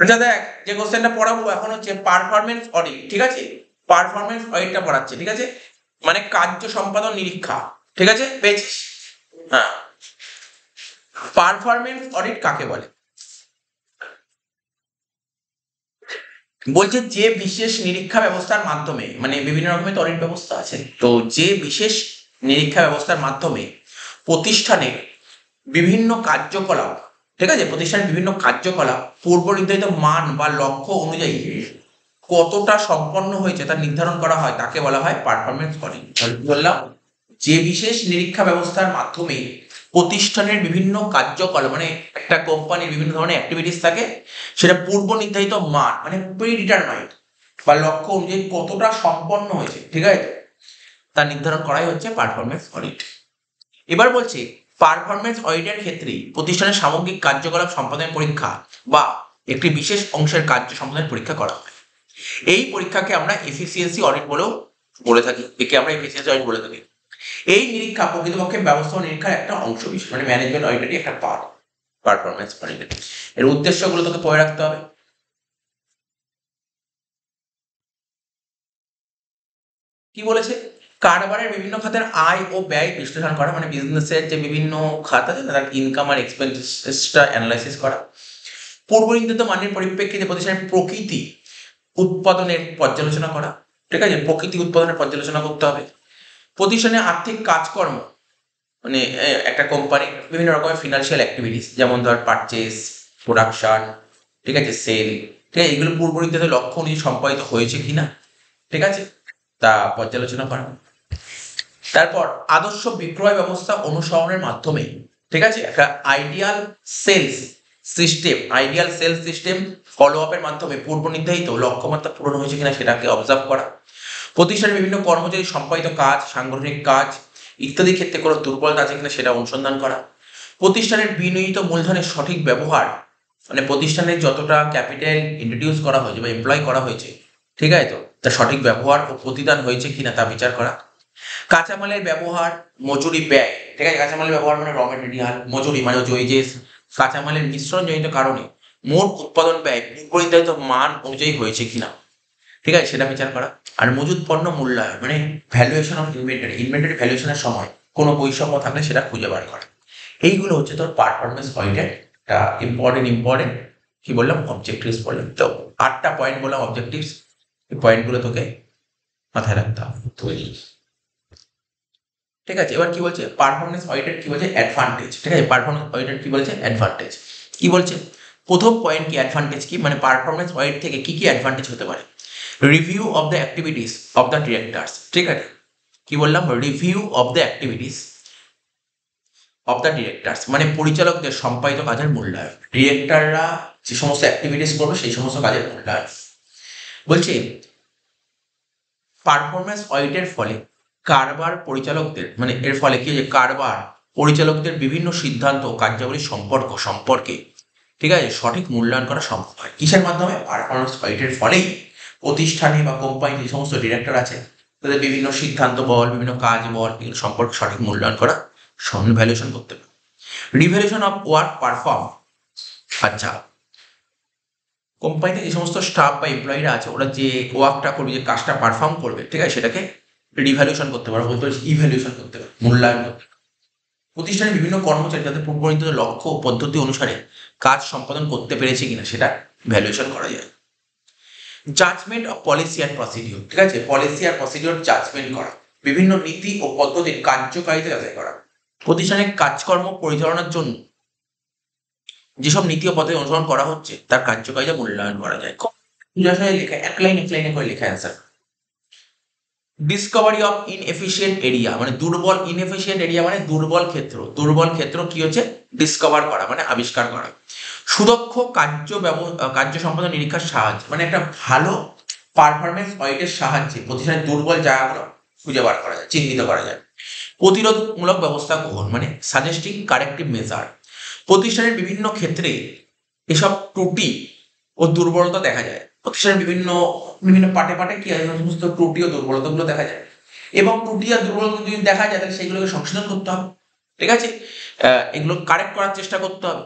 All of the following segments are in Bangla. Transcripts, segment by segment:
আচ্ছা দেখ, যে কোশ্চেনটা পড়াবো এখন হচ্ছে পারফরমেন্স অডিট, ঠিক আছে? পারফরমেন্স অডিটটা পড়াচ্ছে, ঠিক আছে? মানে কার্য সম্পাদন নিরীক্ষা, ঠিক আছে? পেয়েছিস? হ্যাঁ। পারফরমেন্স অডিট কাকে বলে? বলছে যে বিশেষ নিরীক্ষা ব্যবস্থার মাধ্যমে, মানে বিভিন্ন রকমের অডিট ব্যবস্থা আছে, তো যে বিশেষ নিরীক্ষা ব্যবস্থার মাধ্যমে প্রতিষ্ঠানের বিভিন্ন কার্যকলাপ, ঠিক আছে, প্রতিষ্ঠানের বিভিন্ন কার্যকলাপ পূর্ব নির্ধারিত মান বা লক্ষ্য অনুযায়ী কতটা সম্পন্ন হয়েছে তা নির্ধারণ করা হয়, তাকে বলা হয় পারফরমেন্স অডিট। বললাম যে বিশেষ নিরীক্ষা ব্যবস্থার মাধ্যমে প্রতিষ্ঠানের বিভিন্ন কার্যকলাপ, মানে একটা কোম্পানির বিভিন্ন ধরনের অ্যাক্টিভিটিস থাকে, সেটা পূর্ব নির্ধারিত মান মানে প্রিডিটারমাইন্ড বা লক্ষ্য অনুযায়ী কতটা সম্পন্ন হয়েছে, ঠিক আছে, তা নির্ধারণ করাই হচ্ছে পারফরমেন্স অডিট। এবার বলছে পারফরমেন্স অডিটের ক্ষেত্রে প্রতিষ্ঠানের সামগ্রিক কার্যকলাপ সম্পাদনের পরীক্ষা বা একটি বিশেষ অংশের কার্য সম্পাদনের পরীক্ষা করা হয়। এই পরীক্ষাকে আমরা এফিসিয়েন্সি অডিট বলেও বলে থাকি, একে আমরা এফিসিয়েন্সি অডিট বলে থাকি। এই নিরীক্ষা প্রকৃতপক্ষে ব্যবস্থাপনা নিরীক্ষার একটা অংশ বিশেষ, মানে ম্যানেজমেন্ট অডিটেরই একটা পার্ট পারফরমেন্স অডিটের। এর উদ্দেশ্যগুলো তোকে পড়ে রাখতে হবে। কি বলেছে? কারবারের বিভিন্ন খাতের আয় ও ব্যয় বিশ্লেষণ করা, মানে বিজনেসের যে বিভিন্ন খাত আছে তার ইনকাম আর এক্সপেন্সেসটা অ্যানালাইসিস করা। পূর্ব নির্ধারিত মানের পরিপ্রেক্ষিতে প্রতিষ্ঠানের প্রকৃতি উৎপাদনের পর্যালোচনা করা, ঠিক আছে, প্রকৃতি উৎপাদনের পর্যালোচনা করতে হবে। প্রতিষ্ঠানের আর্থিক কাজকর্ম, মানে একটা কোম্পানি বিভিন্ন রকমের ফিনান্সিয়াল অ্যাক্টিভিটিস, যেমন ধর পারচেস, প্রোডাকশন, ঠিক আছে, সেল, ঠিক আছে, এগুলো পূর্ব নির্ধারিত লক্ষ্য অনুযায়ী সম্পাদিত হয়েছে কিনা, ঠিক আছে, তা পর্যালোচনা করা। তারপর আদর্শ বিক্রয় ব্যবস্থা অনুসরণের মাধ্যমে, ঠিক আছে, একটা আইডিয়াল সেলস সিস্টেম ফলো আপের মাধ্যমে পূর্ব নির্ধারিত লক্ষ্যমাত্রা পূরণ হয়েছে কিনা সেটাকে অবজার্ভ করা। প্রতিষ্ঠানের বিভিন্ন কর্মচারী সম্পাদিত কাজ, সাংগঠনিক কাজ ইত্যাদি ক্ষেত্রে কোনো দুর্বলতা আছে কিনা সেটা অনুসন্ধান করা। প্রতিষ্ঠানের বিনিয়োজিত মূলধনের সঠিক ব্যবহার, মানে প্রতিষ্ঠানের যতটা ক্যাপিটাল ইন্ট্রোডিউস করা হয়েছে বা এমপ্লয় করা হয়েছে, ঠিক আছে, তো তার সঠিক ব্যবহার ও প্রতিদান হয়েছে কিনা তা বিচার করা। কাঁচামালের ব্যবহার, মজুরি, ব্যয়, ঠিক আছে, কাঁচামালের ব্যবহার মানে র মেটেরিয়াল, মজুরি মানে হচ্ছে ওয়েজেস, কাঁচামালের মিশ্রণজনিত কারণে মোট উৎপাদন ব্যয় পূর্ব নির্ধারিত মান অনুযায়ী হয়েছে কিনা, ঠিক আছে, সেটা বিচার করা। আর মজুত পণ্য মূল্যায়ন মানে ভ্যালুয়েশন অফ ইনভেন্টরি ভ্যালুয়েশনের সময় কোনো বৈষম্য থাকলে সেটা খুঁজে বার করা। এইগুলো হচ্ছে তোর পারফরমেন্স অডিটের একটা ইম্পর্টেন্ট কি বললাম, অবজেক্টিভস বললাম। তো 8টা পয়েন্ট বললাম অবজেক্টিভস, এই পয়েন্টগুলো তোকে মাথায় রাখতে হবে। ঠিক আছে, এবার কি বলছে পারফরমেন্স অডিটের কি বলছে অ্যাডভান্টেজ, ঠিক আছে, পারফরমেন্স অডিটের কি বলছে অ্যাডভান্টেজ, কি বলছে প্রথম পয়েন্ট কি অ্যাডভান্টেজ কি, মানে পারফরমেন্স অডিট থেকে কি কি অ্যাডভান্টেজ হতে পারে। Review of the activities of the directors, ঠিক আছে, কি বললাম, review of the activities of the directors মানে পরিচালকদের সম্পাদিত কাজের মূল্যায়ন, ডিরেক্টররা যে সমস্ত অ্যাক্টিভিটিস করবে সেই সমস্ত কাজের মূল্যায়ন। বলছে পারফরমেন্স অডিটের ফলে কারবার পরিচালকদের, মানে এর ফলে কি যে কারবার পরিচালকদের বিভিন্ন সিদ্ধান্ত ও কার্যাবলীর সম্পর্কে, ঠিক আছে, সঠিক মূল্যায়ন করা সম্ভব হয়। কিসের মাধ্যমে? পারফরমেন্স অডিটের ফলেই প্রতিষ্ঠানে বা কোম্পানি যে সমস্ত ডিরেক্টর আছে তাদের বিভিন্ন সিদ্ধান্ত বল, বিভিন্ন কাজ বল, এগুলো সম্পর্কে সঠিক মূল্যায়ন করা, ভ্যালুয়েশন করতে পারে। রিভ্যালুয়েশন অফ ওয়ার্ক পারফর্ম, আচ্ছা, কোম্পানিতে যে সমস্ত স্টাফ বা এমপ্লয়িরা আছে ওরা যে ওয়ার্কটা করবে, যে কাজটা পারফর্ম করবে, ঠিক আছে, সেটাকে রিভ্যালুয়েশন করতে পারো, বলতে পারো ইভ্যালুয়েশন করতে পারো, মূল্যায়ন করতে পারো। প্রতিষ্ঠানের বিভিন্ন কর্মচারী তাদের পূর্বনির্ধারিত লক্ষ্য ও পদ্ধতি অনুসারে কাজ সম্পাদন করতে পেরেছে কিনা সেটা ভ্যালুয়েশন করা যায়। Judgement of policy and procedure, ঠিক আছে, পলিসি আর প্রসিডিওর জাজমেন্ট করা, বিভিন্ন নীতি ও পদ্ধতির কার্যকারিতা যাচাই করা। প্রতিষ্ঠানের কাজকর্ম পরিচালনার জন্য যেসব নীতি ও পদ্ধতি অনুসরণ করা হচ্ছে তার কার্যকারিতা মূল্যায়ন করা যায়। খুব লেখা, এক লাইনে করে লেখা answer. Discovery of inefficient area মানে দুর্বল, ইনএফিশিয়েন্ট এরিয়া মানে দুর্বল ক্ষেত্র কি হচ্ছে ডিসকভার করা মানে আবিষ্কার করা। সুদক্ষ কার্য সম্পাদন নিরীক্ষার সাহায্যে, মানে একটা ভালো পারফরমেন্স অডিটের সাহায্যে প্রতিষ্ঠানের দুর্বল জায়গাগুলো খুঁজে বার করা যায়, চিহ্নিত করা যায়। প্রতিরোধমূলক ব্যবস্থা গ্রহণ মানে সাজেস্টিং কারেক্টিভ মেজার, প্রতিষ্ঠানের বিভিন্ন ক্ষেত্রে এসব ত্রুটি ও দুর্বলতা দেখা যায়, প্রতিষ্ঠানের বিভিন্ন বিভিন্ন পাটে কি আছে সমস্ত ত্রুটি ও দুর্বলতাগুলো দেখা যায়, এবং ত্রুটি আর দুর্বলতা যদি দেখা যায় তাহলে সেগুলোকে সংশোধন করতে হবে, ঠিক আছে। এগুলো কারেক্ট করার চেষ্টা করতে হবে।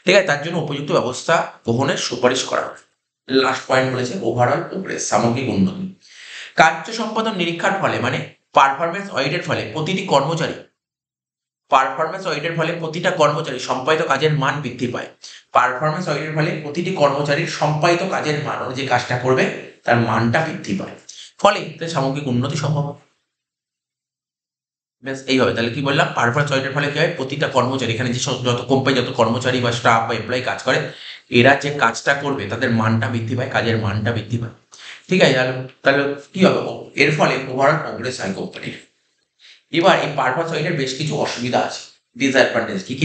ঠিক আছে, তার জন্য উপযুক্ত ব্যবস্থা গ্রহণের সুপারিশ করা হবে। লাস্ট পয়েন্ট বলেছে ওভারঅল প্রোগ্রেস, সামগ্রিক উন্নতি। কার্য সম্পাদন নিরীক্ষার ফলে মানে পারফরমেন্স অডিটের ফলে প্রতিটা কর্মচারী সম্পাদিত কাজের মান বৃদ্ধি পায়। পারফরমেন্স অডিটের ফলে প্রতিটি কর্মচারীর সম্পাদিত কাজের মান, যে কাজটা করবে তার মানটা বৃদ্ধি পায়, ফলে সামগ্রিক উন্নতি সম্ভব। ব্যাস এইভাবে তাহলে কি বললাম, পারফরমেন্স অডিটের ফলে কি হয়, প্রতিটা কর্মচারী, এখানে যে যত কোম্পানি যত কর্মচারী বা স্টাফ বা এমপ্লয়ি কাজ করে, এরা যে কাজটা করবে তাদের মানটা বৃদ্ধি পায়, কাজের মানটা বৃদ্ধি পায়। ঠিক আছে, তাহলে কি হবে, এর ফলে ওভারঅল প্রোগ্রেস হয় কোম্পানির। এবার এই পারফরমেন্স অডিটের বেশ কিছু অসুবিধা আছে, ডিসঅ্যাডভান্টেজ। কি কি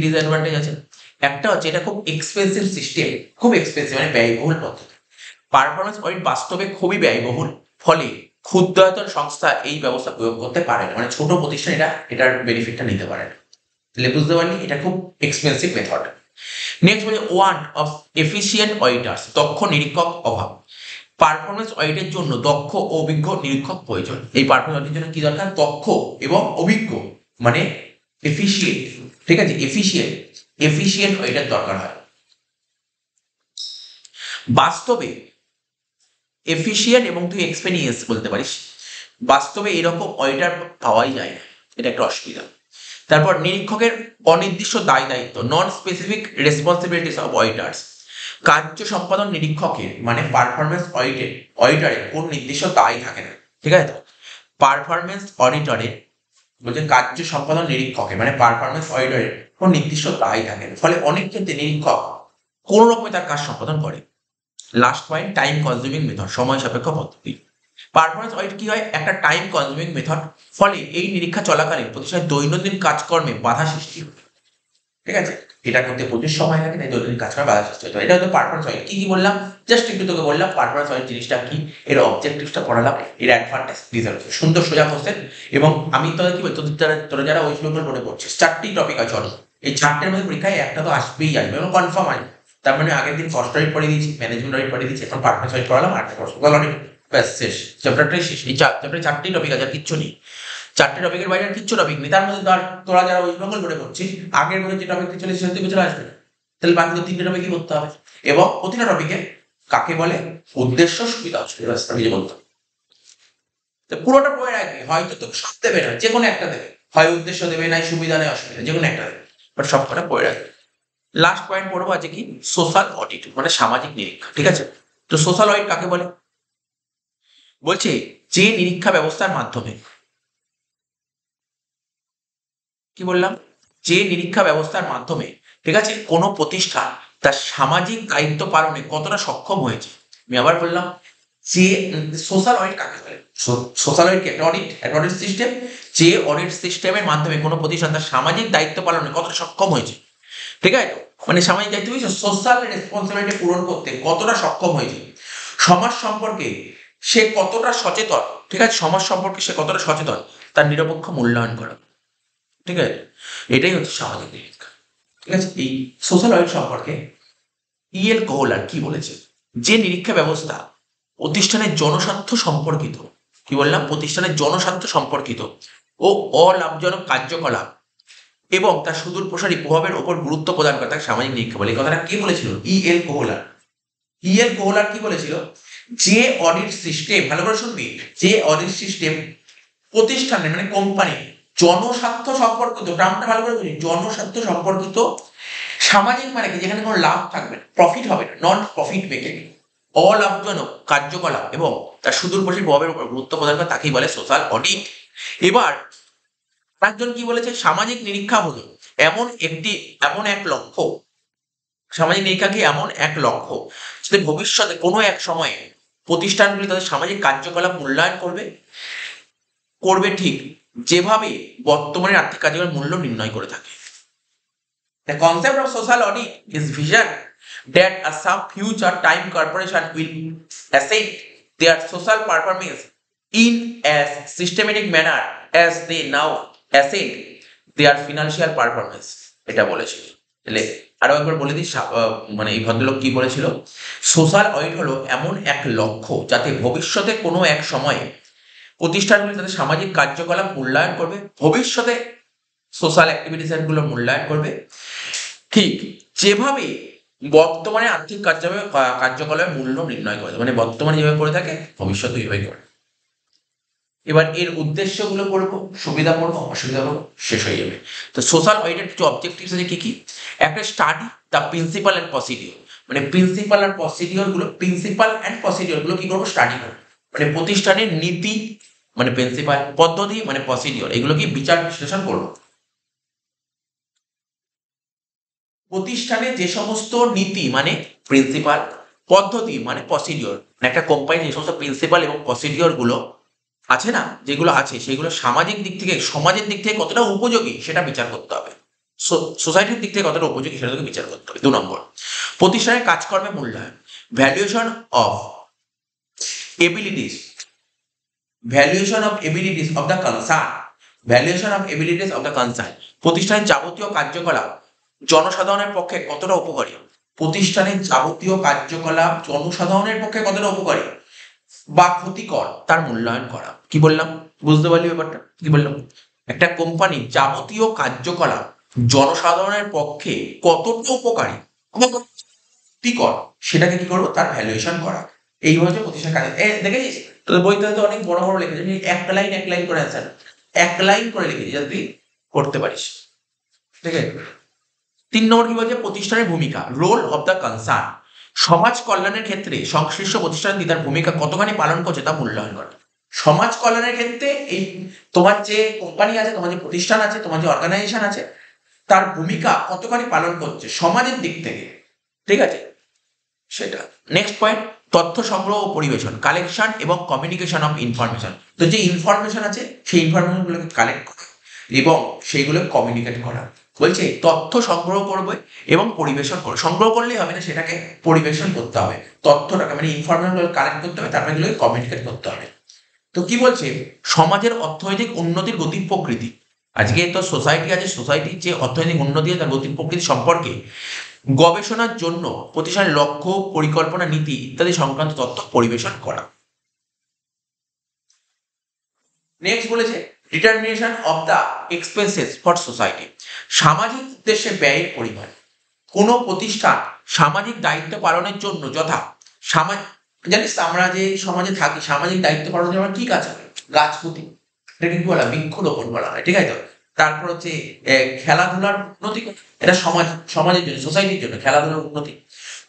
ডিসঅ্যাডভান্টেজ আছে? একটা হচ্ছে এটা খুব এক্সপেন্সিভ সিস্টেম, খুব এক্সপেন্সিভ মানে ব্যয়বহুল পদ্ধতি। পারফরমেন্স অডিট বাস্তবে খুবই ব্যয়বহুল, ফলে ক্ষুদ্রায়তন সংস্থা এই ব্যবস্থা প্রয়োগ করতে পারে না, মানে ছোট প্রতিষ্ঠান এটার বেনিফিটটা নিতে পারে না। তাহলে বুঝতে পারলি এটা খুব এক্সপেন্সিভ মেথড। নেক্সট বলে ওয়ান অফ এফিসিয়েন্ট অডিটার্স, দক্ষ নিরীক্ষক অভাব। পারফরমেন্স অডিটের জন্য দক্ষ ও অভিজ্ঞ নিরীক্ষক প্রয়োজন। এই পারফরমেন্স অডিটের জন্য কি দরকার, দক্ষ এবং অভিজ্ঞ, মানে এফিসিয়েন্ট। ঠিক আছে, এফিসিয়েন্ট অডিটার দরকার হয়। বাস্তবে এফিসিয়েন্ট এবং তুই এক্সপেরিয়েন্স বলতে পারিস, বাস্তবে এরকম অডিটার পাওয়াই যায় না, এটা একটা অসুবিধা। তারপর নিরীক্ষকের অনির্দিষ্ট দায় দায়িত্ব, নন স্পেসিফিক রেসপন্সিবিলিটিস অফ অডিটার্স। কার্য সম্পাদন নিরীক্ষকের মানে পারফরমেন্স অডিটারের কোন নির্দিষ্ট দায় থাকে না। ঠিক আছে, তো পারফরমেন্স অডিটরের বলছে কার্য সম্পাদন নিরীক্ষকের মানে পারফরমেন্স অডিটরের কোন নির্দিষ্ট দায় থাকে না, ফলে অনেক ক্ষেত্রে নিরীক্ষক কোন রকমে তার কাজ সম্পাদন করে। Last point, time consuming method, সময় সাপেক্ষ পদ্ধতি। পারফরমেন্স অডিট কি হয়, একটা টাইম কনজিউমিং মেথড, ফলে এই নিরীক্ষা চলাকালীন প্রতিষ্ঠানের দৈনন্দিন কাজকর্মে বাধা সৃষ্টি হয়। ঠিক আছে, এটা করতে প্রচুর সময় লাগে, তাই দৈনন্দিন কাজকর্মে বাধা সৃষ্টি হতে হয়। এটা হচ্ছে পারফরমেন্স অডিট। কি কি বললাম, জাস্ট একটু তোকে বললাম পারফরমেন্স অডিট জিনিসটা কি, এর অবজেক্টিভসটা পড়ালাম, এর অ্যাডভান্টেজ ডিসঅ্যাডভান্টেজ, সুন্দর সোজা কোশ্চেন। এবং আমি তোদের কি বলি, তোরা যারা ওয়েস্ট বেঙ্গল বোর্ডে পড়ছিস, 4টি টপিক আছে অনেক, এই 4টের মধ্যে পরীক্ষায় একটা তো আসবেই আসবে এবং কনফার্ম আসবে। তার মানে আগের দিন কস্ট অডিট পড়িয়ে দিয়েছি, ম্যানেজমেন্ট অডিট পড়িয়ে দিয়েছি, এখন পারফরমেন্স অডিট পড়ালাম, আর অডিট, ব্যাস শেষ, চ্যাপ্টারটাই শেষ। এই চ্যাপ্টারে 4টি টপিক আছে, আর কিচ্ছু নেই। 4টে টপিকের বাইরে আর কিচ্ছু টপিক নেই। তার মধ্যে তোরা যারা ওয়েস্ট বেঙ্গল বোর্ডে পড়ছিস, আগের মধ্যে যে টপিকটি চলে সেটা থেকে চলে আসবে, তাহলে বাকি তো 3টে টপিকই করতে হবে। এবং প্রতিটা টপিকে কাকে বলে, উদ্দেশ্য, সুবিধা, অসুবিধা, আমি যে বলতাম, তো পুরোটা পড়ে রাখবি। হয়তো তোকে সব দেবে না, যে কোনো একটা দেবে, হয় উদ্দেশ্য দেবে, নাই সুবিধা, নাই অসুবিধা, যে কোনো একটা দেবে, বাট সবকটা পড়ে রাখবি। লাস্ট পয়েন্ট পড়বো আছে কি, সোশ্যাল অডিট মানে সামাজিক নিরীক্ষা। ঠিক আছে, তো সোশ্যাল অডিট কাকে বলে, বলছে যে নিরীক্ষা ব্যবস্থার মাধ্যমে, কি বললাম, যে নিরীক্ষা ব্যবস্থার মাধ্যমে, ঠিক আছে, কোনো প্রতিষ্ঠান তার সামাজিক দায়িত্ব পালনে কতটা সক্ষম হয়েছে। আমি আবার বললাম, যে সোশ্যাল অডিট কাকে বলে, সোশ্যাল অডিট একটা অডিট সিস্টেম, যে অডিট সিস্টেমের মাধ্যমে কোনো প্রতিষ্ঠান তার সামাজিক দায়িত্ব পালনে কতটা সক্ষম হয়েছে। ঠিক আছে, মানে সামাজিক দায়িত্ব সোশ্যাল রেসপন্সিবিলিটি পূরণ করতে কতটা সক্ষম হয়েছে, সমাজ সম্পর্কে সে কতটা সচেতন। ঠিক আছে, সমাজ সম্পর্কে সে কতটা সচেতন, তার নিরপেক্ষ মূল্যায়ন করা। ঠিক আছে, এটাই হচ্ছে সামাজিক নিরীক্ষা। ঠিক আছে, এই সোশ্যাল অডিট সম্পর্কে ইএল কোহলার কি বলেছে, যে নিরীক্ষা ব্যবস্থা প্রতিষ্ঠানের জনস্বার্থ সম্পর্কিত, কি বললাম, প্রতিষ্ঠানের জনস্বার্থ সম্পর্কিত ও অলাভজনক কার্যকলাপ এবং তার সুদূর প্রসারী প্রভাবের উপর গুরুত্ব প্রদান করে তাকে সামাজিক নিরীক্ষা বলে। এই কথাটা কে বলেছিল, ইএল কোহলার কি বলেছিল, যে অডিট সিস্টেম, ভালো করে শুনবি, যে অডিট সিস্টেম প্রতিষ্ঠানের মানে কোম্পানি জনস্বার্থ সম্পর্কিত, টার্মটা ভালো করে বুঝি, জনস্বার্থ সম্পর্কিত, সামাজিক মানে কি, যেখানে কোনো লাভ থাকবে না, প্রফিট হবে না, নন প্রফিট মেকিং, অলাভজনক কার্যকলাপ এবং তার সুদূরপ্রসারী প্রভাবের উপর গুরুত্ব প্রদান করে তাকেই বলে সোশ্যাল অডিট। এবার একজন কি বলেছে, সামাজিক নিরীক্ষা হলো এমন এক লক্ষ্য, সামাজিক নিরীক্ষা কি এমন এক লক্ষ্য যাতে ভবিষ্যতে কোনো এক সময়ে প্রতিষ্ঠানগুলি তাদের সামাজিক কার্যকলাপ মূল্যায়ন করবে ঠিক যেভাবে বর্তমানে আর্থিক কার্যকলাপ মূল্য নির্ণয় করে থাকে। The concept of social audit is vision that some future time corporation will assess their social performance in as systematic manner as they now assess their financial performance. এটা বলেছিল। তাহলে আরো একবার বলে দিই, মানে এই ভদ্রলোক কি বলেছিল, সোশ্যাল অডিট হলো এমন এক লক্ষ্য যাতে ভবিষ্যতে কোনো এক সময়ে প্রতিষ্ঠানগুলি তাদের সামাজিক কার্যকলাপ মূল্যায়ন করবে, ভবিষ্যতে সোশ্যাল অ্যাক্টিভিটিস গুলো মূল্যায়ন করবে, ঠিক যেভাবে বর্তমানে আর্থিক কার্যকলাপের মূল্য নির্ণয় করে, মানে বর্তমানে যেভাবে করে থাকে ভবিষ্যতে এইভাবে করে। এবার এর উদ্দেশ্যগুলো পড়বো, সুবিধা পড়বো, অসুবিধা পড়বো, শেষ হয়ে যাবে। তো সোশ্যাল অডিটের কিছু অবজেক্টিভস আছে কি কি? একটা study the principal and procedure, মানে প্রিন্সিপাল অ্যান্ড প্রসিডিওর গুলো কি করবো? স্টাডি করবো। মানে প্রতিষ্ঠানের নীতি মানে প্রিন্সিপাল, পদ্ধতি মানে প্রসিডিওর, এগুলো কি বিচার বিশ্লেষণ করবো। প্রতিষ্ঠানে যে সমস্ত নীতি মানে প্রিন্সিপাল, পদ্ধতি মানে প্রসিডিওর, মানে একটা কোম্পানি যে সমস্ত প্রিন্সিপাল এবং প্রসিডিওর গুলো আছে না, যেগুলো আছে সেগুলো সামাজিক দিক থেকে, সমাজের দিক থেকে কতটা উপযোগী সেটা বিচার করতে হবে, সোসাইটির দিক থেকে কতটা উপযোগী সেটা তোকে বিচার করতে হবে। 2 নম্বর, প্রতিষ্ঠানের কাজকর্মে মূল্যায়ন, ভ্যালুয়েশন অফ এবিলিটিস, প্রতিষ্ঠানের যাবতীয় কার্যকলাপ জনসাধারণের পক্ষে কতটা উপকারী, প্রতিষ্ঠানের যাবতীয় কার্যকলাপ জনসাধারণের পক্ষে কতটা উপকারী বা ক্ষতিকর তার মূল্যায়ন করা। কি বললাম? বুঝতে পারলি ব্যাপারটা? কি বললাম? একটা কোম্পানির যাবতীয় কার্যকলাপ জনসাধারণের পক্ষে কতটা উপকারী বা ক্ষতিকর সেটাকে কি করবো? তার ভ্যালুয়েশন করা। এই হচ্ছে প্রতিষ্ঠান কাজ। দেখেছিস তোদের বইতে হয়তো অনেক বড় বড় লিখেছে, একটা লাইন করে অ্যান্সার, 1 লাইন করে লিখেছি যাতে তুই করতে পারিস। ঠিক আছে। 3 নম্বর কি বলছে? প্রতিষ্ঠানের ভূমিকা, রোল অফ দ্য কনসার্ন, সমাজ কল্যাণের ক্ষেত্রে সংশ্লিষ্ট প্রতিষ্ঠানটি তার ভূমিকা কতখানি পালন করছে তা মূল্যায়ন করা। সমাজ কল্যাণের ক্ষেত্রে এই তোমার যে কোম্পানি আছে, তোমার যে প্রতিষ্ঠান আছে, তোমার যে অর্গানাইজেশন আছে, তার ভূমিকা কতখানি পালন করছে সমাজের দিক থেকে, ঠিক আছে সেটা। নেক্সট পয়েন্ট, তথ্য সংগ্রহ ও পরিবেশন, কালেকশন এবং কমিউনিকেশন অফ ইনফরমেশন। তো যে ইনফরমেশন আছে সেই ইনফরমেশনগুলোকে কালেক্ট করা এবং সেইগুলো কমিউনিকেট করা। বলছে তথ্য সংগ্রহ করবে এবং পরিবেশন করবে, সংগ্রহ করলেই হবে না, সেটাকে পরিবেশন করতে হবে, তথ্যটাকে মানে ইনফরমেশন কালেক্ট করতে হবে, তারপরে এগুলোকে কমিউনিকেট করতে হবে। তো কি বলছে? সমাজের অর্থনৈতিক উন্নতির গতি প্রকৃতি, আজকে তো সোসাইটি আছে, সোসাইটির যে অর্থনৈতিক উন্নতি তার গতি প্রকৃতি সম্পর্কে গবেষণার জন্য প্রতিষ্ঠানের লক্ষ্য, পরিকল্পনা, নীতি ইত্যাদি সংক্রান্ত তথ্য পরিবেশন করা। নেক্সট বলেছে determination of the expenses for society, সামাজিক উদ্দেশ্যে ব্যয়ের পরিমাণ। কোন প্রতিষ্ঠান সামাজিক দায়িত্ব পালনের জন্য যথা জানিস আমরা যে সমাজে থাকি, সামাজিক দায়িত্ব পালনের জন্য কি কাজ করে? গাছ পুঁতি, এটাকে কি বলা হয়? বৃক্ষরোপণ বলা হয়, ঠিক আছে তো। তারপর হচ্ছে খেলাধুলার উন্নতি, এটা সমাজের জন্য, সোসাইটির জন্য খেলাধুলার উন্নতি,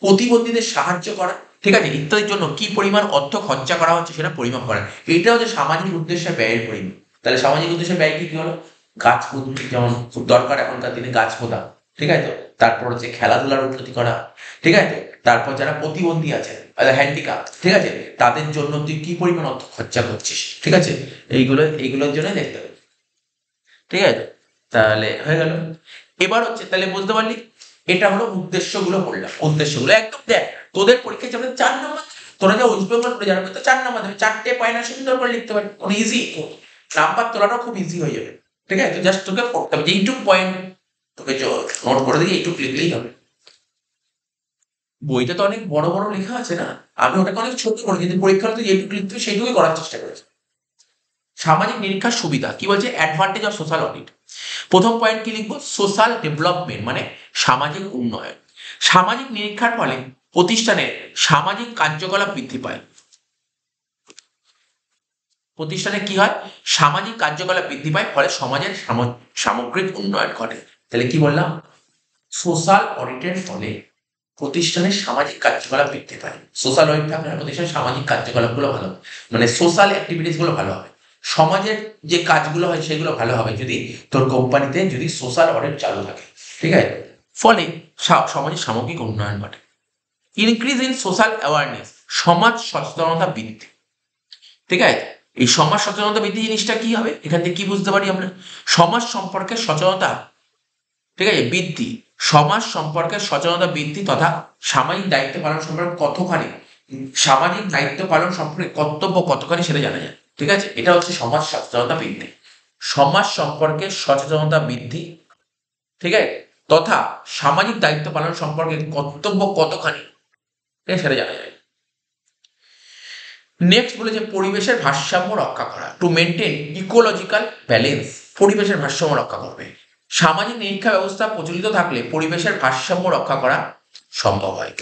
প্রতিবন্ধীদের সাহায্য করা, ঠিক আছে, ইত্যাদির জন্য কি পরিমাণ অর্থ খরচা করা হচ্ছে সেটা পরিমাপ করা। এটা হচ্ছে সামাজিক উদ্দেশ্যে ব্যয়ের পরিমাণ। তাহলে সামাজিক উদ্দেশ্যে ব্যয় কি হলো? গাছ পুঁতি, যেমন খুব দরকার এখনকার দিনে গাছ পোঁতা, ঠিক আছে তো। তারপর হচ্ছে খেলাধুলার উন্নতি করা, ঠিক আছে। তারপর যারা প্রতিবন্ধী আছে, হ্যান্ডিক্যাপ, ঠিক আছে, তাদের জন্য তুই কি পরিমাণ অর্থ খরচা করছিস, ঠিক আছে, এইগুলোর জন্য দেখতে হবে, ঠিক আছে। তাহলে হয়ে গেল। এবার হচ্ছে তাহলে বুঝতে পারলি, এটা হলো উদ্দেশ্যগুলো বললাম, উদ্দেশ্যগুলো একদম দেখ তোদের পরীক্ষায় যেমন 4 নম্বর, তোরা যা ওয়েস্ট বেঙ্গল পড়ে যাবে তো 4 নম্বর দেবে, 4টে পয়েন্ট সুন্দর করে লিখতে পারবি, কোনো ইজি নাম্বার তোলাটাও খুব ইজি হয়ে যাবে, ঠিক আছে। তো জাস্ট তোকে পড়তে হবে যে এইটুক পয়েন্ট তোকে নোট করে দিয়ে এইটুক লিখলেই হবে। বইতে তো অনেক বড় বড় লেখা আছে না, আমি ওটাকে অনেক ছোট করে, কিন্তু পরীক্ষা তুই যেটুকু লিখতে হবে সেইটুকুই করার চেষ্টা করেছি। সামাজিক নিরীক্ষার সুবিধা কি বলছে? Advantage of social audit. প্রথম পয়েন্ট কি লিখবো? সোশ্যাল ডেভেলপমেন্ট মানে সামাজিক উন্নয়ন। সামাজিক নিরীক্ষার ফলে প্রতিষ্ঠানের সামাজিক কার্যকলাপ বৃদ্ধি পায়। প্রতিষ্ঠানে কি হয়? সামাজিক কার্যকলাপ বৃদ্ধি পায়, ফলে সমাজের সামগ্রিক উন্নয়ন ঘটে। তাহলে কি বললাম? সোশ্যাল অডিটের ফলে প্রতিষ্ঠানের সামাজিক কার্যকলাপ বৃদ্ধি পায়। সোশ্যাল অডিট থাকলে প্রতিষ্ঠানের সামাজিক কার্যকলাপগুলো ভালো, মানে সোশ্যাল অ্যাক্টিভিটিস গুলো ভালো হবে, সমাজের যে কাজগুলো হয় সেগুলো ভালো হবে যদি তোর কোম্পানিতে যদি সোশ্যাল অডিট চালু থাকে, ঠিক আছে। ফলে সমাজের সামগ্রিক উন্নয়ন ঘটে। ইনক্রিজ ইন সোশ্যাল অ্যাওয়ারনেস, সমাজ সচেতনতা বৃদ্ধি, ঠিক আছে। এই সমাজ সচেতনতা বৃদ্ধি জিনিসটা কি হবে? এখান থেকে কি বুঝতে পারি আমরা? সমাজ সম্পর্কে সচেতনতা, ঠিক আছে, বৃদ্ধি, সমাজ সম্পর্কে সচেতনতা বৃদ্ধি তথা সামাজিক দায়িত্ব পালন সম্পর্কে কতখানি, সামাজিক দায়িত্ব পালন সম্পর্কে কর্তব্য কতখানি সেটা জানা যায়, ঠিক আছে। এটা হচ্ছে সমাজ সচেতনতা বৃদ্ধি, সমাজ সম্পর্কে সচেতনতা বৃদ্ধি, ঠিক আছে, তথা সামাজিক দায়িত্ব পালন সম্পর্কে কর্তব্য কতখানি সেটা জানা যায়। নেক্সট বলেছে পরিবেশের ভারসাম্য রক্ষা করা, টু মেনটেন ইকোলজিক্যাল ব্যালেন্স, পরিবেশের ভারসাম্য রক্ষা করবে। সামাজিক নিরীক্ষা ব্যবস্থা প্রচলিত থাকলে পরিবেশের ভারসাম্য রক্ষা করা সম্ভব হয়।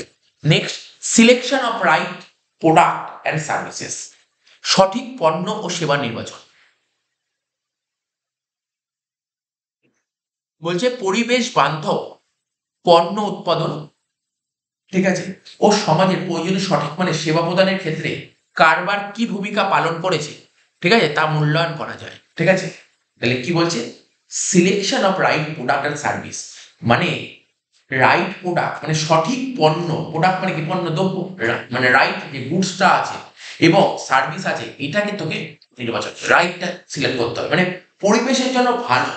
Next, selection of right product and services, সঠিক পণ্য ও সেবা নির্বাচন। বলছে পরিবেশ বান্ধব পণ্য উৎপাদন, ঠিক আছে, ও সমাজের প্রয়োজনীয় সঠিক মানে সেবা প্রদানের ক্ষেত্রে কারবার কি ভূমিকা পালন করেছে, ঠিক আছে, তা মূল্যায়ন করা যায়। ঠিক আছে, তাহলে কি বলছে, selection of right product and service, মানে রাইট প্রোডাক্ট মানে সঠিক পণ্য, প্রোডাক্ট মানে কি পণ্য দ্রব্য, মানে রাইট যে গুডসটা আছে এবং সার্ভিস আছে, এটাকে তোকে নির্বাচন রাইটটা সিলেক্ট করতে হবে, মানে পরিবেশের জন্য ভালো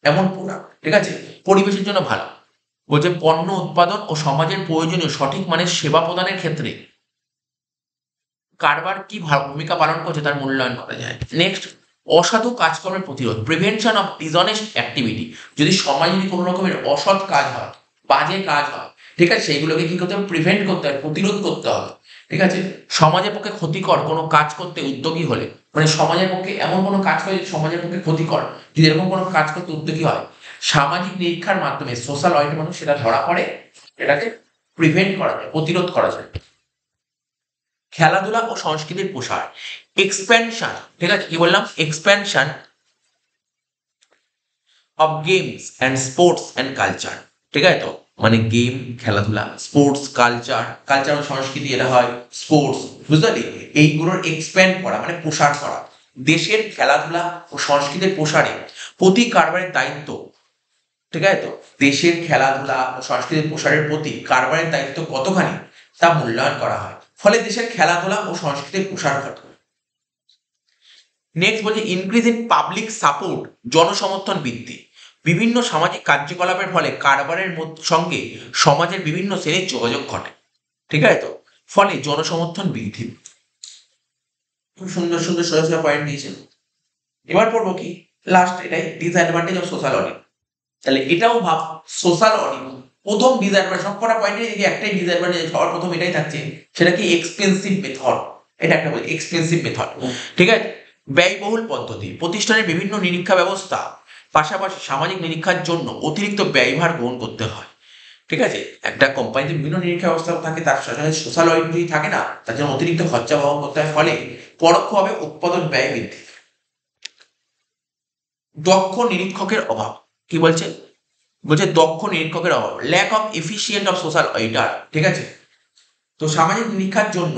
এমন প্রোডাক্ট, ঠিক আছে, পরিবেশের জন্য ভালো। বলছে পণ্য উৎপাদন ও সমাজের প্রয়োজনীয় সঠিক মানের সেবা প্রদানের ক্ষেত্রে কারবার কি ভূমিকা পালন করছে তার মূল্যায়ন করা যায়। নেক্সট, অসাধু কাজকর্মের প্রতিরোধ, প্রিভেনশন অফ ডিসঅনেস্ট অ্যাক্টিভিটি, যদি সমাজে যদি কোনো রকমের অসৎ কাজ হয়, বাজে কাজ হয়, ঠিক আছে, সেইগুলোকে কি করতে হবে, প্রিভেন্ট করতে হবে, প্রতিরোধ করতে হবে। ঠিক আছে, সমাজের পক্ষে ক্ষতিকর কোনো কাজ করতে উদ্যোগী হলে, মানে সমাজের পক্ষে এমন কোনো কাজ করে সমাজের পক্ষে ক্ষতিকর, যদি এরকম কোনো কাজ করতে উদ্যোগী হয়, সামাজিক নিরীক্ষার মাধ্যমে সোশ্যাল অডিট মানুষ সেটা ধরা পড়ে, এটাকে প্রিভেন্ট করা যায়, প্রতিরোধ করা যায়। খেলাধুলা ও সংস্কৃতির প্রসার, এক্সপ্যানশন, ঠিক আছে, কি বললাম, expansion of games and sports and culture, ঠিক আছে, তো মানে গেম খেলাধুলা, স্পোর্টস কালচার, কালচার ও সংস্কৃতি এটা হয় স্পোর্টস, বুঝতে পারলি, এইগুলোর এক্সপ্যান্ড করা মানে প্রসার করা। দেশের খেলাধুলা ও সংস্কৃতির প্রসারে প্রতি কারবারের দায়িত্ব, ঠিক আছে, তো দেশের খেলাধুলা ও সংস্কৃতির প্রসারের প্রতি কারবারের দায়িত্ব কতখানি তা মূল্যায়ন করা হয়, ফলে দেশের খেলাধুলা ও সংস্কৃতির প্রসার ঘটে। নেক্সট বলছে ইনক্রিজ ইন পাবলিক সাপোর্ট, জনসমর্থন বৃদ্ধি, বিভিন্ন সামাজিক কার্যকলাপের ফলে কারবারের সঙ্গে সমাজের বিভিন্ন শ্রেণীর যোগাযোগ ঘটে, ঠিক আছে, তো ফলে জনসমর্থন বৃদ্ধি। খুব সুন্দর সুন্দর সোজা সোজা পয়েন্ট দিয়েছে। এবার পড়বো কি লাস্ট, এটাই ডিসঅ্যাডভান্টেজ অফ সোশ্যাল অডিট। তাহলে এটাও ভাব, সোশ্যাল অডিট প্রথম ডিসঅ্যাডভান্টেজ, সবকটা পয়েন্টে যদি একটাই ডিসঅ্যাডভান্টেজ সবার প্রথম এটাই থাকছে, সেটা কি এক্সপেন্সিভ মেথড, এটা একটা বলি এক্সপেন্সিভ মেথড, ঠিক আছে, ব্যয়বহুল পদ্ধতি, প্রতিষ্ঠানের বিভিন্ন নিরীক্ষা ব্যবস্থা পাশাপাশি সামাজিক নিরীক্ষার জন্য অতিরিক্ত ব্যয়ভার গ্রহণ করতে হয়। ঠিক আছে, একটা কোম্পানিতে বিভিন্ন নিরীক্ষা ব্যবস্থা থাকে, তার সাথে সোশ্যাল অডিট যদি থাকে না, তার জন্য অতিরিক্ত খরচা বহন করতে হয়, ফলে পরোক্ষভাবে উৎপাদন ব্যয় বৃদ্ধি। দক্ষ নিরীক্ষকের অভাব, কি বলছে, বলছে দক্ষ নিরীক্ষকের অভাব, lack of efficient of social auditor, ঠিক আছে, তো সামাজিক নিরীক্ষার জন্য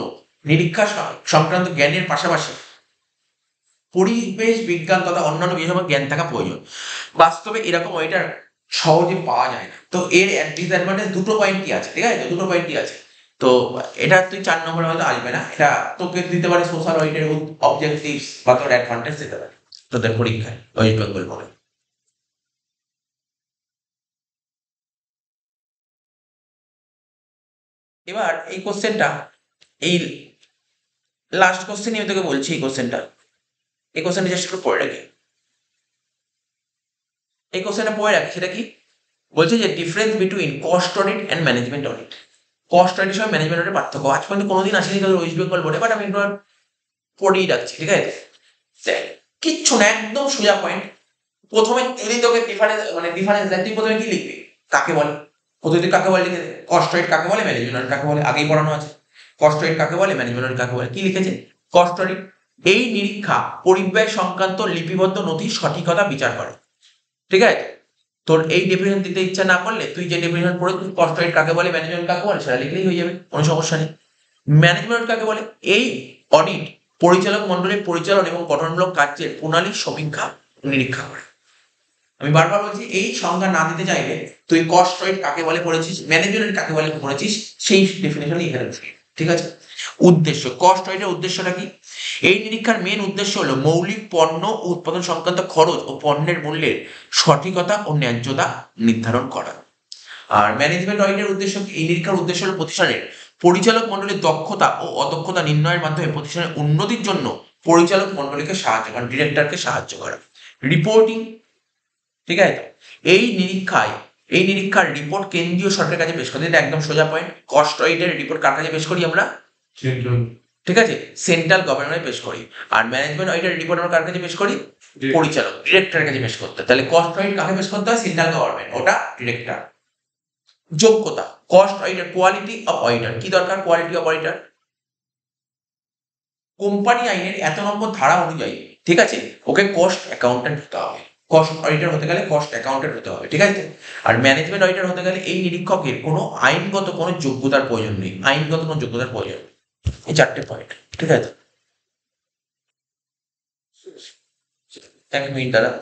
নিরীক্ষা সংক্রান্ত জ্ঞানের পাশাপাশি পরিবেশ বিজ্ঞান তথা অন্যান্য বিষয় জ্ঞান থাকা প্রয়োজন। বাস্তবে এরকম অডিটার সহজে পাওয়া যায় না। তো এর ডিসঅ্যাডভান্টেজ দুটো পয়েন্টই আছে, ঠিক আছে, দুটো পয়েন্টই আছে। তো এটা তুই 4 নম্বরে হয়তো আসবে না, এটা তোকে দিতে পারে সোশ্যাল অডিটের অবজেক্টিভস বা তোর অ্যাডভান্টেজ দিতে পারে তোদের পরীক্ষায় ওয়েস্ট বেঙ্গল বলে। এবার এই কোশ্চেনটা, এই লাস্ট কোশ্চেনই আমি তোকে বলছি, এই কোশ্চেনটা জাস্ট একটু পড়ে রাখি, এই কোশ্চেনটা পড়ে রাখি। সেটা কি বলছে, যে difference between cost audit and management audit. Cost অডিটের সঙ্গে ম্যানেজমেন্ট অডিটের পার্থক্য আজ পর্যন্ত কোনোদিন আসেনি তোদের ওয়েস্ট বেঙ্গল বোর্ডে, বাট আমি একবার পড়েই রাখছি, ঠিক আছে, দেখ কিচ্ছু না, একদম সোজা পয়েন্ট। প্রথমে যদি তোকে ডিফারেন্স দেয়, তুই প্রথমে কি লিখবি, কাকে বলে, প্রথমে তুই কাকে বলে লিখে দে, কস্ট অডিট কাকে বলে, ম্যানেজমেন্ট অডিট কাকে বলে, আগেই পড়ানো আছে। কস্ট অডিট কাকে বলে, ম্যানেজমেন্ট অডিট কাকে বলে, কি লিখেছে, কস্ট অডিট এই নিরীক্ষা পরিব্যয় সংক্রান্ত লিপিবদ্ধ নথির সঠিকতা বিচার করে, ঠিক আছে। তোর এই ডেফিনেশন দিতে ইচ্ছা না করলে তুই যে ডেফিনেশন পড়ে তুই কস্ট অডিট কাকে বলে, ম্যানেজমেন্ট কাকে বলে সেটা লিখলেই হয়ে যাবে, কোনো সমস্যা নেই। ম্যানেজমেন্ট কাকে বলে, এই অডিট পরিচালক মন্ডলীর পরিচালন এবং গঠনমূলক কার্যের প্রণালীর সমীক্ষা নিরীক্ষা করে। আমি বারবার বলছি, এই সংজ্ঞা না দিতে চাইলে তুই কস্ট অডিট কাকে বলে পড়েছিস, ম্যানেজমেন্ট কাকে বলে পড়েছিস, সেই ডেফিনেশন এখানে বসে, ঠিক আছে। উদ্দেশ্য, কস্ট অডিটের উদ্দেশ্যটা কি, এই নিরীক্ষার মেন উদ্দেশ্য হলো মৌলিক পণ্য ও উৎপাদন সংক্রান্ত খরচ ও পণ্যের মূল্যের সঠিকতা ও ন্যায্যতা নির্ধারণ করা। আর ম্যানেজমেন্ট অডিটের উদ্দেশ্য কি, এই নিরীক্ষার উদ্দেশ্য হলো প্রতিষ্ঠানের পরিচালক মণ্ডলীর দক্ষতা ও অদক্ষতা নির্ণয়ের মাধ্যমে প্রতিষ্ঠানের উন্নতির জন্য পরিচালক মণ্ডলীকে সাহায্য করা, ডিরেক্টরকে সাহায্য করা। রিপোর্টিং, ঠিক আছে, এই নিরীক্ষার রিপোর্ট কেন্দ্রীয় সরকারের কাছে পেশ করতে, এটা একদম সোজা পয়েন্ট। কস্ট অডিটের রিপোর্ট কার কাছে পেশ করি আমরা, ঠিক আছে, সেন্ট্রাল গভর্নমেন্ট পেশ করি। আর ম্যানেজমেন্ট অডিটের রিপোর্ট আমরা কার কাছে পেশ করি? পরিচালক, ডিরেক্টরের কাছে পেশ করতে হয়। তাহলে কস্ট অডিট কাকে পেশ করতে হয়? সেন্ট্রাল গভর্নমেন্ট, ওটা ডিরেক্টর। যোগ্যতা, cost auditor, quality of auditor, কি দরকার? কোয়ালিটি অফ অডিটর কোম্পানি আইনের এত নম্বর ধারা অনুযায়ী, ঠিক আছে, ওকে কস্ট অ্যাকাউন্টেন্ট হতে হবে। কস্ট অডিটর হতে গেলে কস্ট অ্যাকাউন্টেন্ট হতে হবে, ঠিক আছে। আর ম্যানেজমেন্ট অডিটর হতে গেলে এই নিরীক্ষকের কোনো আইনগত কোনো যোগ্যতার প্রয়োজন নেই, আইনগত কোনো যোগ্যতার প্রয়োজন নেই। এই 4টে পয়েন্ট, ঠিক আছে। এক মিনিট দাদা।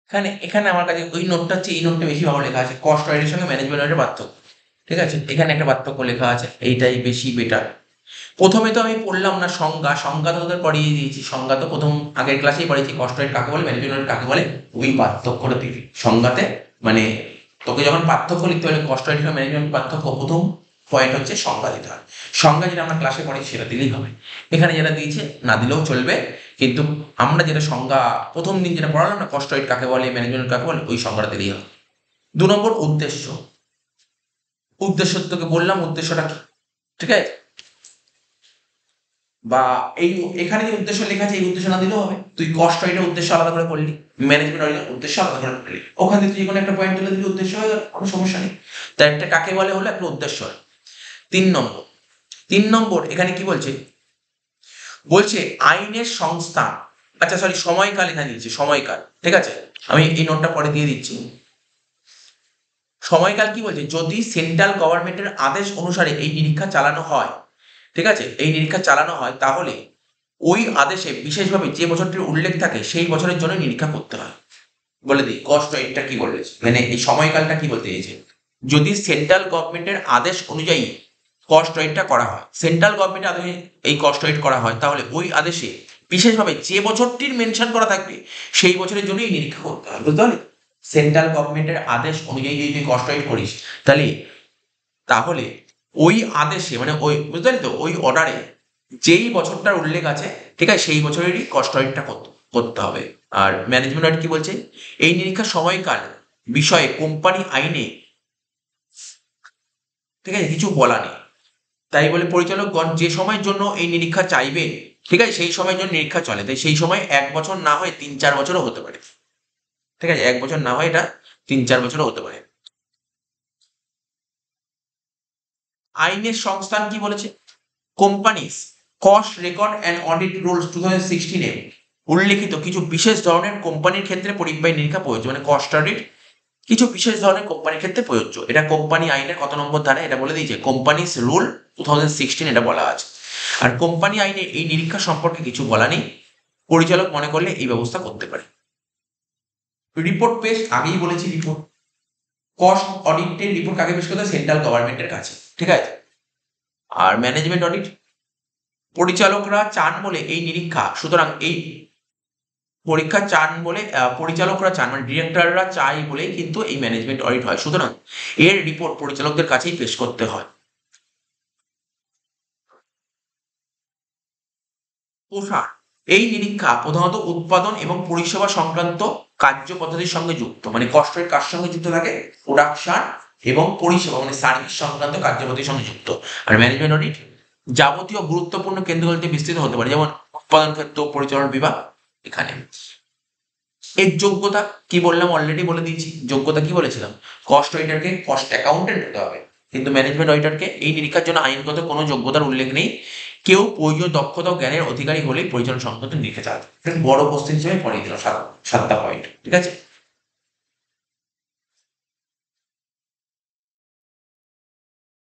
এখানে এখানে আমার কাছে ওই নোটটা হচ্ছে, এই নোটটা বেশি ভালো লেখা আছে, কস্ট অডিটের সঙ্গে ম্যানেজমেন্ট অডিটের পার্থক্য, ঠিক আছে। এখানে একটা পার্থক্য লেখা আছে, এইটাই বেশি বেটার। প্রথমে তো আমি পড়লাম না সংজ্ঞা তো তোদের পড়িয়ে দিয়েছি, সংজ্ঞা তো প্রথম আগের ক্লাসেই পড়েছি, কস্ট অডিট কাকে বলে, ম্যানেজমেন্ট অডিট কাকে বলে, ওই পার্থক্যটা দিবি সংজ্ঞাতে। মানে তোকে যখন পার্থক্য লিখতে হলে কস্ট অডিট আর ম্যানেজমেন্ট পার্থক্য, প্রথম পয়েন্ট হচ্ছে সংজ্ঞা দিতে হয়। সংজ্ঞা যেটা আমরা ক্লাসে পড়েছি সেটা দিলেই হবে, এখানে যেটা দিয়েছে না দিলেও চলবে, কিন্তু আমরা যেটা সংজ্ঞা প্রথম দিন যেটা পড়ালাম না, কস্ট অডিট কাকে বলে, ম্যানেজমেন্ট কাকে বলে, ওই সংজ্ঞাটা দিলেই হবে। 2 নম্বর উদ্দেশ্য। উদ্দেশ্য তোকে বললাম উদ্দেশ্যটা কি, ঠিক আছে। বা এই এখানে যে উদ্দেশ্য লেখা আছে, এই উদ্দেশ্য না দিলেও হবে, তুই কস্ট অডিটের উদ্দেশ্য আলাদা করে পড়লি, ম্যানেজমেন্ট অডিটের উদ্দেশ্য আলাদা করে পড়লি, ওখান থেকে তুই যে কোনো একটা পয়েন্ট তুলে দিলি, উদ্দেশ্য হয়ে গেল, কোনো সমস্যা নেই। তাই একটা কাকে বলে হলো একটা উদ্দেশ্য হয়। 3 নম্বর, 3 নম্বর এখানে কি বলছে? বলছে আইনের সংস্থান, আচ্ছা সরি সময়কাল এখানে দিয়েছে, সময়কাল, ঠিক আছে, আমি এই নোটটা পরে দিয়ে দিচ্ছি। সময়কাল কি বলছে? যদি সেন্ট্রাল গভর্নমেন্টের আদেশ অনুসারে এই নিরীক্ষা চালানো হয়, ঠিক আছে, এই নিরীক্ষা চালানো হয়, তাহলে ওই আদেশে বিশেষভাবে যে বছরটির উল্লেখ থাকে সেই বছরের জন্য নিরীক্ষা করতে হয়। বলে দিই কস্ট এটা কি বলেছে, মানে এই সময়কালটা কি বলতে চেয়েছে। যদি সেন্ট্রাল গভর্নমেন্টের আদেশ অনুযায়ী কস্ট রেটটা করা হয়, সেন্ট্রাল গভর্নমেন্টের আদেশে এই কস্ট রেট করা হয়, তাহলে ওই আদেশে বিশেষভাবে যে বছরটির মেনশন করা থাকবে সেই বছরের জন্য এই নিরীক্ষা করতে হয়, বুঝতে পারলি? সেন্ট্রাল গভর্নমেন্টের আদেশ অনুযায়ী যদি তুই কস্ট রেট করিস, তাহলে তাহলে ওই আদেশে মানে ওই বুঝতে পারলি তো, ওই অর্ডারে যেই বছরটার উল্লেখ আছে, ঠিক আছে, সেই বছরেরই কস্ট রেটটা করতে হবে। আর ম্যানেজমেন্ট অডিট কি বলছে? এই নিরীক্ষার সময়কাল বিষয়ে কোম্পানি আইনে, ঠিক আছে, কিছু বলা নেই। তাই বলে পরিচালকগণ যে সময়ের জন্য এই নিরীক্ষা চাইবেন, ঠিক আছে, সেই সময়ের জন্য নিরীক্ষা চলে, তাই সেই সময় 1 বছর না হয় 3-4 বছরও হতে পারে, ঠিক আছে, 1 বছর না হয় এটা 3-4 বছরও হতে পারে। আইনের সংস্থান কি বলেছে? Companies cost record and audit rules 2016 উল্লেখিত কিছু বিশেষ ধরনের কোম্পানির ক্ষেত্রে পরিব্যয় নিরীক্ষা প্রযোজ্য, মানে কস্ট অডিট কিছু বিশেষ ধরনের কোম্পানির ক্ষেত্রে প্রযোজ্য। এটা কোম্পানি আইনের কত নম্বর ধারা এটা বলে দিয়েছে, কোম্পানিজ রুল 2016 এটা বলা আছে। আর কোম্পানি আইনে এই নিরীক্ষা সম্পর্কে কিছু বলা নেই, পরিচালক মনে করলে এই ব্যবস্থা করতে পারে। রিপোর্ট পেশ, আগেই বলেছি রিপোর্ট, কস্ট অডিটের রিপোর্ট কাকে পেশ করতে হয়? সেন্ট্রাল গভর্নমেন্টের কাছে, ঠিক আছে। আর ম্যানেজমেন্ট অডিট পরিচালকরা চান বলে এই নিরীক্ষা, সুতরাং এই পরীক্ষা চান বলে পরিচালকরা চান, মানে ডিরেক্টররা চাই বলেই কিন্তু এই ম্যানেজমেন্ট অডিট হয়, সুতরাং এর রিপোর্ট পরিচালকদের কাছেই পেশ করতে হয়। প্রসার, এই নিরীক্ষা প্রধানত উৎপাদন এবং পরিষেবা সংক্রান্ত কার্য পদ্ধতির সঙ্গে যুক্ত, মানে কস্ট রেট কার সঙ্গে যুক্ত থাকে? প্রোডাকশন এবং পরিষেবা মানে সার্ভিস সংক্রান্ত কার্যপদ্ধতির সঙ্গে যুক্ত। আর ম্যানেজমেন্ট অডিট যাবতীয় গুরুত্বপূর্ণ কেন্দ্রগুলিতে বিস্তৃত হতে পারে, যেমন উৎপাদন ক্ষেত্র, পরিচালনা বিভাগ। এখানে এর যোগ্যতা কি বললাম, অলরেডি বলে দিয়েছি, যোগ্যতা কি বলেছিলাম? কস্ট অডিটরকে কস্ট অ্যাকাউন্টেন্ট হতে হবে, কিন্তু ম্যানেজমেন্ট অডিটরকে এই নিরীক্ষার জন্য আইনগত কোনো যোগ্যতার উল্লেখ নেই, কেউ প্রয়োজনীয় দক্ষতা ও জ্ঞানের অধিকারী হলেই পরিচালনা সংক্রান্ত নিরীক্ষা চালাতে। বড় কোশ্চেন হিসেবে পড়িয়ে দিলাম 7টা পয়েন্ট, ঠিক আছে।